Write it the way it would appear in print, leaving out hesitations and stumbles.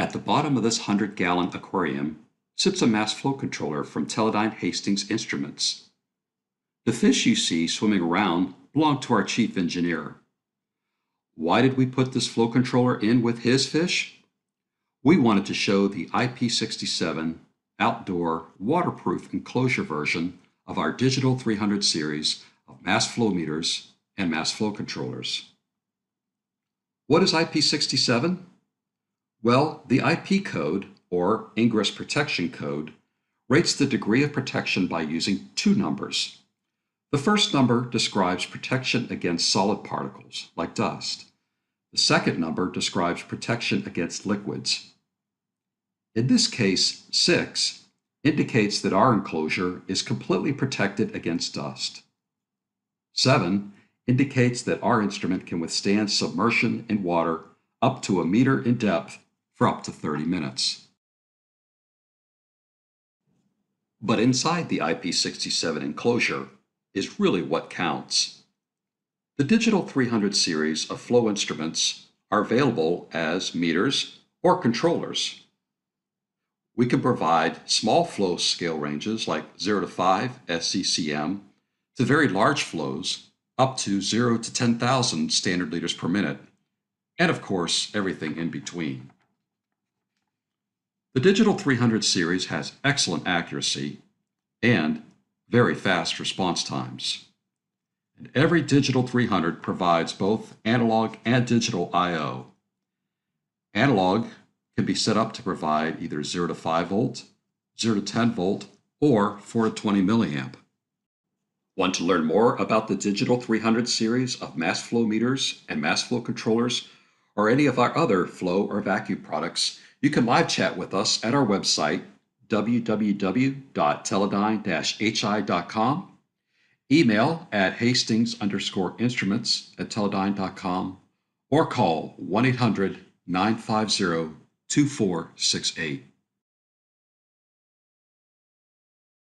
At the bottom of this 100-gallon aquarium sits a mass flow controller from Teledyne Hastings instruments. The fish you see swimming around belong to our chief engineer. Why did we put this flow controller in with his fish? We wanted to show the IP-67 outdoor waterproof enclosure version of our digital 300 series of mass flow meters and mass flow controllers. What is IP-67? Well, the IP code, or Ingress Protection Code, rates the degree of protection by using two numbers. The first number describes protection against solid particles, like dust. The second number describes protection against liquids. In this case, 6 indicates that our enclosure is completely protected against dust. 7 indicates that our instrument can withstand submersion in water up to 1 meter in depth for up to 30 minutes. But inside the IP-67 enclosure is really what counts. The Digital 300 series of flow instruments are available as meters or controllers. We can provide small flow scale ranges like 0 to 5 SCCM to very large flows up to 0 to 10,000 standard liters per minute, and of course everything in between. The Digital 300 series has excellent accuracy and very fast response times. And every Digital 300 provides both analog and digital I/O. Analog can be set up to provide either 0 to 5 volt, 0 to 10 volt, or 4 to 20 milliamp. Want to learn more about the Digital 300 series of mass flow meters and mass flow controllers, or any of our other flow or vacuum products? You can live chat with us at our website, www.teledyne-hi.com, email at hastings_instruments@teledyne.com, or call 1-800-950-2468.